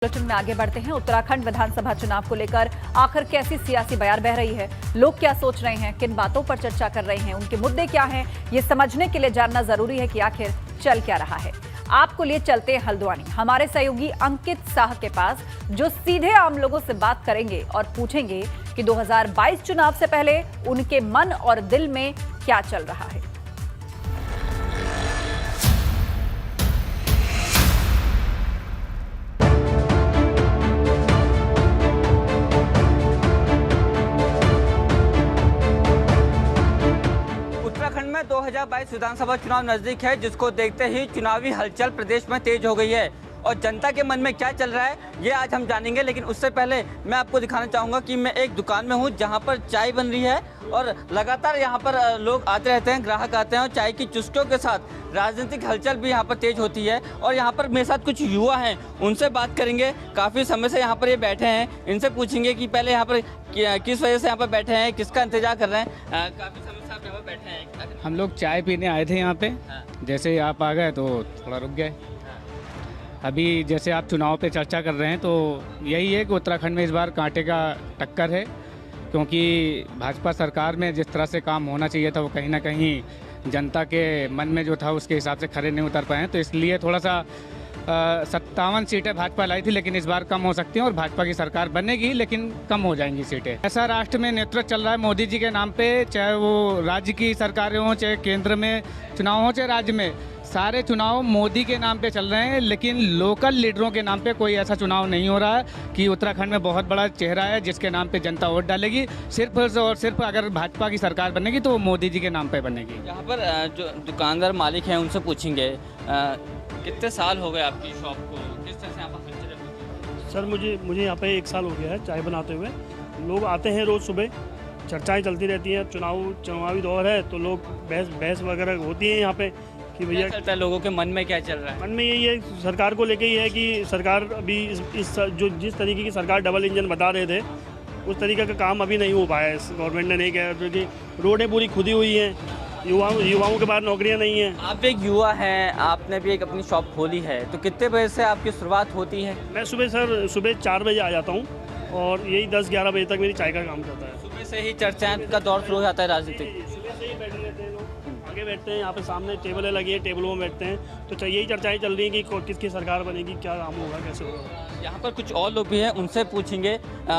Bulletin में आगे बढ़ते हैं। उत्तराखंड विधानसभा चुनाव को लेकर आखिर कैसी सियासी बयार बह रही है, लोग क्या सोच रहे हैं, किन बातों पर चर्चा कर रहे हैं, उनके मुद्दे क्या हैं, ये समझने के लिए जानना जरूरी है कि आखिर चल क्या रहा है। आपको लिए चलते हैं हल्द्वानी, हमारे सहयोगी अंकित साह के पास, जो सीधे आम लोगों से बात करेंगे और पूछेंगे कि 2022 चुनाव से पहले उनके मन और दिल में क्या चल रहा है। उत्तराखंड में 2022 विधानसभा चुनाव नजदीक है, जिसको देखते ही चुनावी हलचल प्रदेश में तेज हो गई है और जनता के मन में क्या चल रहा है ये आज हम जानेंगे। लेकिन उससे पहले मैं आपको दिखाना चाहूँगा कि मैं एक दुकान में हूँ जहाँ पर चाय बन रही है और लगातार यहाँ पर लोग आते रहते हैं, ग्राहक आते हैं और चाय की चुस्कियों के साथ राजनीतिक हलचल भी यहाँ पर तेज होती है। और यहाँ पर मेरे साथ कुछ युवा हैं, उनसे बात करेंगे। काफ़ी समय से यहाँ पर ये बैठे हैं, इनसे पूछेंगे कि पहले यहाँ पर किस वजह से यहाँ पर बैठे हैं, किसका इंतजार कर रहे हैं। काफ़ी समय से आप यहाँ पर बैठे हैं। हम लोग चाय पीने आए थे यहाँ पे, जैसे आप आ गए तो थोड़ा रुक गए। अभी जैसे आप चुनाव पे चर्चा कर रहे हैं तो यही है कि उत्तराखंड में इस बार कांटे का टक्कर है, क्योंकि भाजपा सरकार में जिस तरह से काम होना चाहिए था वो कहीं ना कहीं जनता के मन में जो था उसके हिसाब से खरे नहीं उतर पाए हैं। तो इसलिए थोड़ा सा 57 सीटें भाजपा लाई थी, लेकिन इस बार कम हो सकती हैं और भाजपा की सरकार बनेगी लेकिन कम हो जाएंगी सीटें। ऐसा राष्ट्र में नेतृत्व चल रहा है मोदी जी के नाम पे, चाहे वो राज्य की सरकारें हों, चाहे केंद्र में चुनाव हो, चाहे राज्य में, सारे चुनाव मोदी के नाम पे चल रहे हैं। लेकिन लोकल लीडरों के नाम पे कोई ऐसा चुनाव नहीं हो रहा है कि उत्तराखंड में बहुत बड़ा चेहरा है जिसके नाम पे जनता वोट डालेगी। सिर्फ और सिर्फ अगर भाजपा की सरकार बनेगी तो वो मोदी जी के नाम पे बनेगी। यहाँ पर जो दुकानदार मालिक हैं उनसे पूछेंगे, कितने साल हो गए आपकी शॉप को, किस तरह से यहाँ पर हलचल है? सर मुझे यहाँ पे 1 साल हो गया है चाय बनाते हुए। लोग आते हैं रोज़ सुबह, चर्चाएं चलती रहती हैं। चुनावी दौर है तो लोग बहस वगैरह होती है यहाँ पे कि भैया चलता है, लोगों के मन में क्या चल रहा है। मन में यही है, सरकार को लेके ही है कि सरकार अभी जिस तरीके की सरकार डबल इंजन बता रहे थे उस तरीके का काम अभी नहीं हो पाया है। गवर्नमेंट ने नहीं किया, क्योंकि रोडें पूरी खुदी हुई हैं, युवाओं के पास नौकरियां नहीं हैं। आप एक युवा हैं, आपने भी एक अपनी शॉप खोली है, तो कितने बजे से आपकी शुरुआत होती है? मैं सुबह 4 बजे आ जाता हूँ और यही 10-11 बजे तक मेरी चाय का काम चलता है। सुबह से ही चर्चाएं का दौर शुरू हो जाता है राजनीतिक। सुबह से ही बैठे रहते हैं लोग, आगे बैठते हैं, यहाँ पे सामने टेबलें लगी है, टेबलों में बैठते हैं, तो यही चर्चाएं चल रही हैं कि किसकी सरकार बनेगी, क्या काम होगा, कैसे होगा। यहाँ पर कुछ और लोग भी हैं, उनसे पूछेंगे,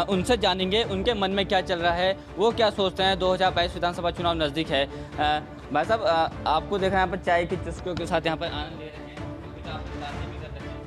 उनसे जानेंगे उनके मन में क्या चल रहा है, वो क्या सोचते हैं। 2022 विधानसभा चुनाव नज़दीक है। भाई साहब, आपको देखा यहाँ पर चाय की चुस्कियों के साथ यहाँ पर आनंद ले रहे हैं, कुछ आप बातें भी कर रहे हैं।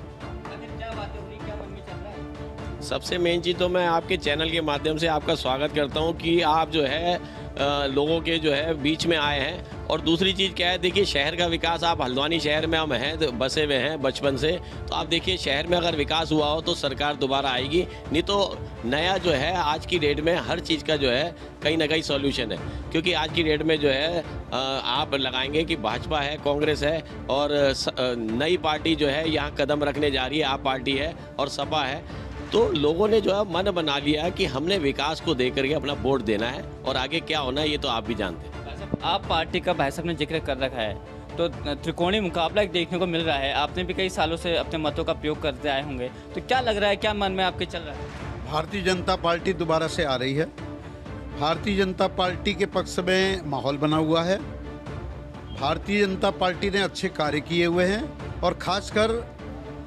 आखिर क्या बातें हो रही, क्या मन में चल रहा है? सबसे मेन चीज़ तो मैं आपके चैनल के माध्यम से आपका स्वागत करता हूं कि आप जो है लोगों के जो है बीच में आए हैं। और दूसरी चीज़ क्या है, देखिए शहर का विकास, आप हल्द्वानी शहर में हम हैं, तो बसे हुए हैं बचपन से, तो आप देखिए शहर में अगर विकास हुआ हो तो सरकार दोबारा आएगी, नहीं तो नया जो है आज की डेट में हर चीज़ का जो है कहीं ना कहीं सॉल्यूशन है। क्योंकि आज की डेट में जो है आप लगाएंगे कि भाजपा है, कांग्रेस है और नई पार्टी जो है यहाँ कदम रखने जा रही है, आप पार्टी है और सपा है। तो लोगों ने जो है मन बना लिया कि हमने विकास को देख करके अपना वोट देना है और आगे क्या होना है ये तो आप भी जानते हैं। आप पार्टी का भाई साहब ने जिक्र कर रखा है, तो त्रिकोणीय मुकाबला एक देखने को मिल रहा है। आपने भी कई सालों से अपने मतों का प्रयोग करते आए होंगे, तो क्या लग रहा है, क्या मन में आपके चल रहा है? भारतीय जनता पार्टी दोबारा से आ रही है। भारतीय जनता पार्टी के पक्ष में माहौल बना हुआ है। भारतीय जनता पार्टी ने अच्छे कार्य किए हुए हैं और खासकर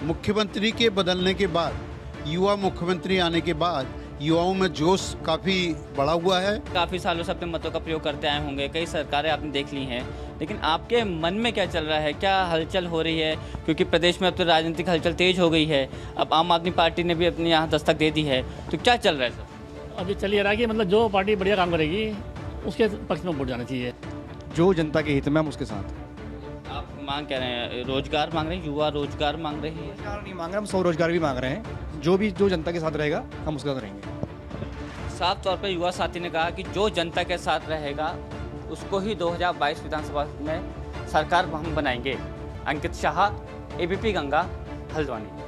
मुख्यमंत्री के बदलने के बाद, युवा मुख्यमंत्री आने के बाद युवाओं में जोश काफ़ी बढ़ा हुआ है। काफ़ी सालों से अपने मतों का प्रयोग करते आए होंगे, कई सरकारें आपने देख ली हैं, लेकिन आपके मन में क्या चल रहा है, क्या हलचल हो रही है? क्योंकि प्रदेश में अब तो राजनीतिक हलचल तेज हो गई है, अब आम आदमी पार्टी ने भी अपने यहाँ दस्तक दे दी है, तो क्या चल रहा है सर? अभी चल ये रहा है कि मतलब जो पार्टी बढ़िया काम करेगी उसके पक्ष में वोट जाना चाहिए। जो जनता के हित में हम उसके साथ। आप मांग कह रहे हैं, रोजगार मांग रहे हैं, युवा रोजगार मांग रही है? रोजगार नहीं मांग रहे, हम स्वरोजगार भी मांग रहे हैं। जो जनता के साथ रहेगा हम उसका करेंगे। साफ तौर पर युवा साथी ने कहा कि जो जनता के साथ रहेगा उसको ही 2022 विधानसभा में सरकार हम बनाएंगे। अंकित साह, एबीपी गंगा, हल्द्वानी।